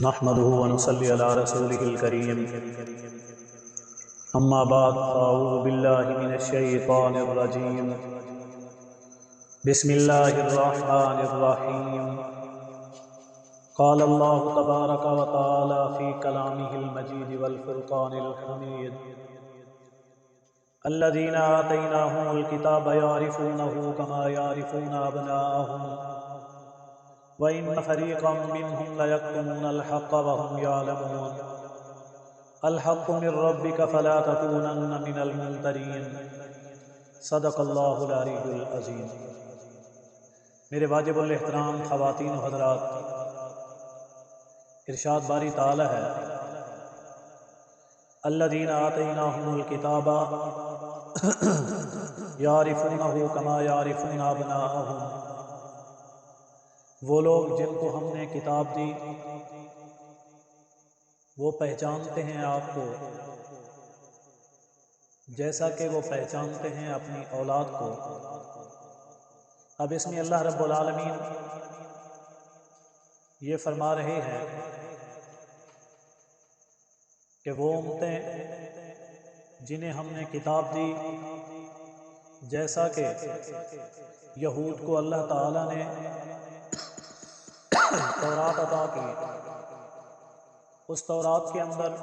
نحمده ونصلي على رسوله الكريم أما بعد فأعوذ بالله من الشيطان الرجيم بسم الله الرحمن الرحيم قال الله تبارك وتعالى في كلامه المجيد والفرقان الحميد الذين آتيناهم الكتاب يعرفونه كما يعرفون أبناءهم وَإِنَّ فَرِيقًا مِّنْهُمْ لَيَكْتُمُونَ الْحَقَّ وَهُمْ يَعْلَمُونَ الْحَقُّ مِنْ رَبِّكَ فَلَا تَكُونَنَّ مِنَ الْمُمْتَرِينَ صدق اللہ العلی العظیم۔ میرے واجب الاحترام خواتین و حضرات، ارشاد باری تعالی ہے الذین آتیناہم الکتاب یعرفونہ کما یعرفون ابناءہم، وہ لوگ جن کو ہم نے کتاب دی وہ پہچانتے ہیں آپ کو جیسا کہ وہ پہچانتے ہیں اپنی اولاد کو۔ اب اس میں اللہ رب العالمین یہ فرما رہے ہیں کہ وہ امتیں جنہیں ہم نے کتاب دی، جیسا کہ یہود کو اللہ تعالیٰ نے تورات عطا کی، اس تورات کے اندر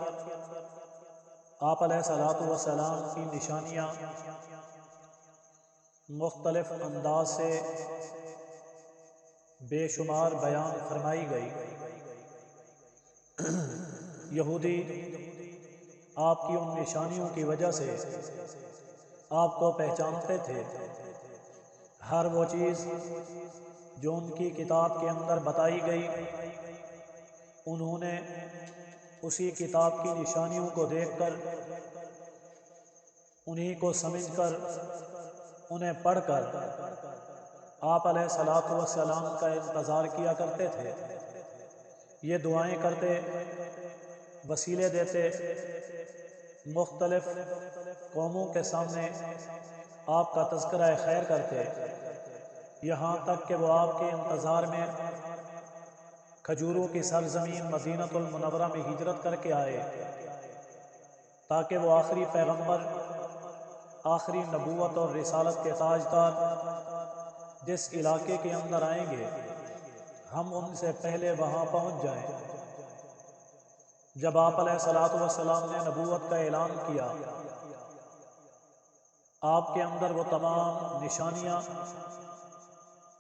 آپ علیہ الصلوۃ والسلام کی نشانیاں مختلف انداز سے بے شمار بیان فرمائی گئی۔ یہودی آپ کی ان نشانیوں کی وجہ سے آپ کو پہچانتے تھے۔ ہر وہ چیز جو ان کی کتاب کے اندر بتائی گئی انہوں نے اسی کتاب کی نشانیوں کو دیکھ کر، انہی کو سمجھ کر، انہیں پڑھ کر آپ علیہ الصلوۃ والسلام کا انتظار کیا کرتے تھے۔ یہ دعائیں کرتے، وسیلے دیتے، مختلف قوموں کے سامنے آپ کا تذکرہ خیر کرتے، یہاں تک کہ وہ آپ کے انتظار میں کھجوروں کی سرزمین مدینۃ المنورہ میں ہجرت کر کے آئے، تاکہ وہ آخری پیغمبر، آخری نبوت اور رسالت کے تاجدار جس علاقے کے اندر آئیں گے ہم ان سے پہلے وہاں پہنچ جائیں۔ جب آپ علیہ الصلوۃ والسلام نے نبوت کا اعلان کیا، آپ کے اندر وہ تمام نشانیاں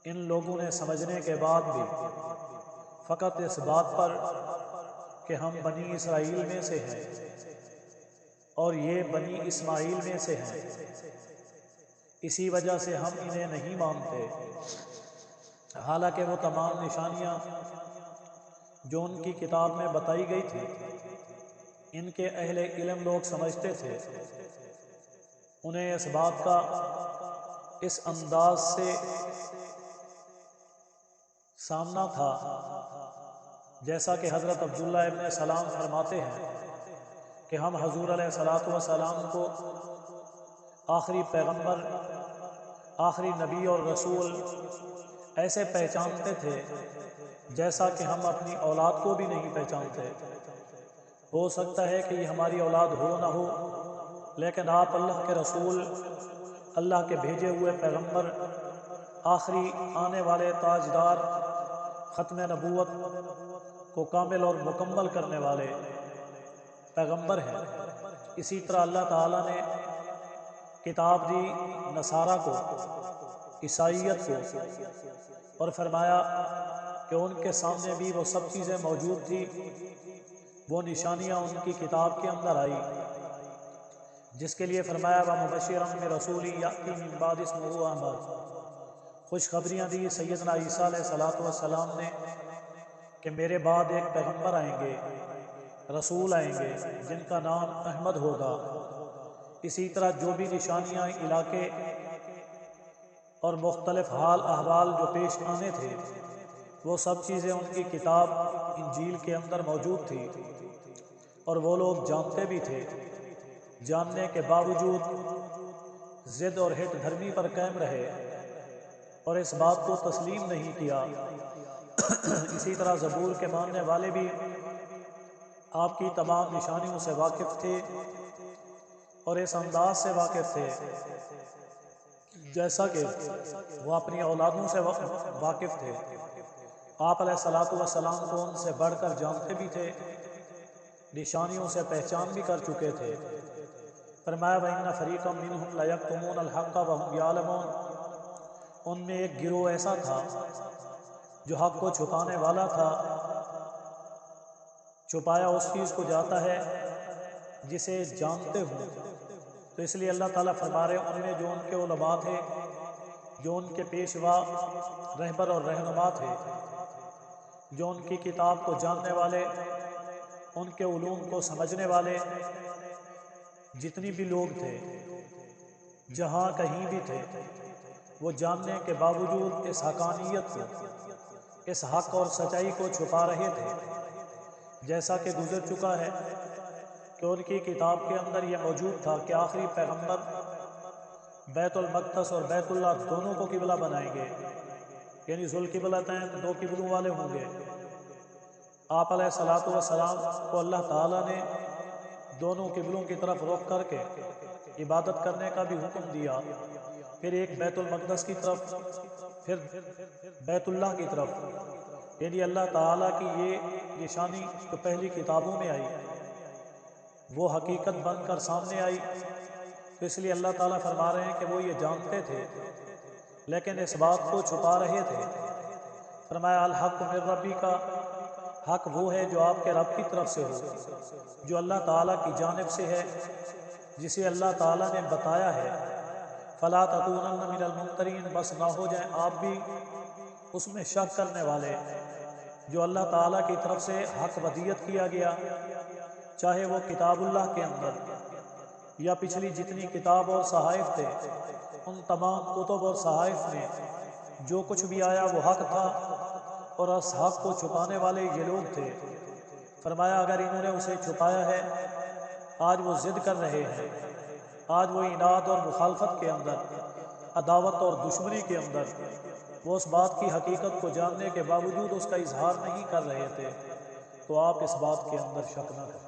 ان لوگوں نے سمجھنے کے بعد بھی فقط اس بات پر کہ ہم بنی اسرائیل میں سے ہیں اور یہ بنی اسماعیل میں سے ہیں، اسی وجہ سے ہم انہیں نہیں مانتے، حالانکہ وہ تمام نشانیاں جو ان کی کتاب میں بتائی گئی تھی ان کے اہل علم لوگ سمجھتے تھے۔ انہیں اس بات کا اس انداز سے سامنا تھا جیسا کہ حضرت عبداللہ ابن سلام فرماتے ہیں کہ ہم حضور علیہ الصلوۃ والسلام کو آخری پیغمبر، آخری نبی اور رسول ایسے پہچانتے تھے جیسا کہ ہم اپنی اولاد کو بھی نہیں پہچانتے۔ ہو سکتا ہے کہ یہ ہماری اولاد ہو نہ ہو، لیکن آپ اللہ کے رسول، اللہ کے بھیجے ہوئے پیغمبر، آخری آنے والے تاجدار، ختم نبوت کو کامل اور مکمل کرنے والے پیغمبر ہیں۔ اسی طرح اللہ تعالیٰ نے کتاب دی نصارہ کو، عیسائیت کو، اور فرمایا کہ ان کے سامنے بھی وہ سب چیزیں موجود تھی، وہ نشانیاں ان کی کتاب کے اندر آئی، جس کے لیے فرمایا وَمُبَشِّرًا بِرَسُولٍ يَأْتِي مِن بَعْدِهِ اسْمُهُ أَحْمَدُ، خوشخبریاں دی سیدنا عیسیٰ علیہ السلام نے کہ میرے بعد ایک پیغمبر آئیں گے، رسول آئیں گے جن کا نام احمد ہوگا۔ اسی طرح جو بھی نشانیاں علاقے اور مختلف حال احوال جو پیش آنے تھے وہ سب چیزیں ان کی کتاب انجیل کے اندر موجود تھی، اور وہ لوگ جانتے بھی تھے، جاننے کے باوجود ضد اور ہٹ دھرمی پر قائم رہے اور اس بات کو تسلیم نہیں کیا۔ اسی طرح زبور کے ماننے والے بھی آپ کی تمام نشانیوں سے واقف تھے اور اس انداز سے واقف تھے جیسا کہ وہ اپنی اولادوں سے واقف تھے۔ آپ علیہ الصلوۃ والسلام کو ان سے بڑھ کر جانتے بھی تھے، نشانیوں سے پہچان بھی کر چکے تھے۔ فرمایا وَإِنَّ فَرِيقًا مِّنْهُمْ لَيَكْتُمُونَ الْحَقَّ وَهُمْ يَعْلَمُونَ، ان میں ایک گروہ ایسا تھا جو حق کو چھپانے والا تھا۔ چھپایا اس چیز کو جاتا ہے جسے جانتے ہوں، تو اس لیے اللہ تعالیٰ فرما رہے ان میں جو ان کے علماء تھے، جو ان کے پیشوا رہبر اور رہنما تھے، جو ان کی کتاب کو جاننے والے، ان کے علوم کو سمجھنے والے، جتنی بھی لوگ تھے، جہاں کہیں بھی تھے، وہ جاننے کے باوجود اس حقانیت کو، اس حق اور سچائی کو چھپا رہے تھے۔ جیسا کہ گزر چکا ہے کہ ان کی کتاب کے اندر یہ موجود تھا کہ آخری پیغمبر بیت المقدس اور بیت اللہ دونوں کو قبلہ بنائیں گے، یعنی ذوالقبلتین، دو قبلوں والے ہوں گے۔ آپ علیہ الصلوۃ والسلام کو اللہ تعالیٰ نے دونوں قبلوں کی طرف رخ کر کے عبادت کرنے کا بھی حکم دیا، پھر ایک بیت المقدس کی طرف، پھر بیت اللہ کی طرف، یعنی اللہ تعالیٰ کی یہ نشانی جو پہلی کتابوں میں آئی وہ حقیقت بن کر سامنے آئی، تو اس لیے اللہ تعالیٰ فرما رہے ہیں کہ وہ یہ جانتے تھے لیکن اس بات کو چھپا رہے تھے۔ فرمایا الحق من ربک، حق وہ ہے جو آپ کے رب کی طرف سے ہو، جو اللہ تعالیٰ کی جانب سے ہے، جسے اللہ تعالیٰ نے بتایا ہے۔ فلا تکونن من الممترین، بس نہ ہو جائیں آپ بھی اس میں شک کرنے والے، جو اللہ تعالیٰ کی طرف سے حق ودیت کیا گیا، چاہے وہ کتاب اللہ کے اندر یا پچھلی جتنی کتاب اور صحائف تھے، ان تمام کتب اور صحائف میں جو کچھ بھی آیا وہ حق تھا، اور اس حق کو چھپانے والے یہ لوگ تھے۔ فرمایا اگر انہوں نے اسے چھپایا ہے، آج وہ ضد کر رہے ہیں، آج وہ عناد اور مخالفت کے اندر، عداوت اور دشمنی کے اندر، وہ اس بات کی حقیقت کو جاننے کے باوجود اس کا اظہار نہیں کر رہے تھے، تو آپ اس بات کے اندر شک نہ کریں۔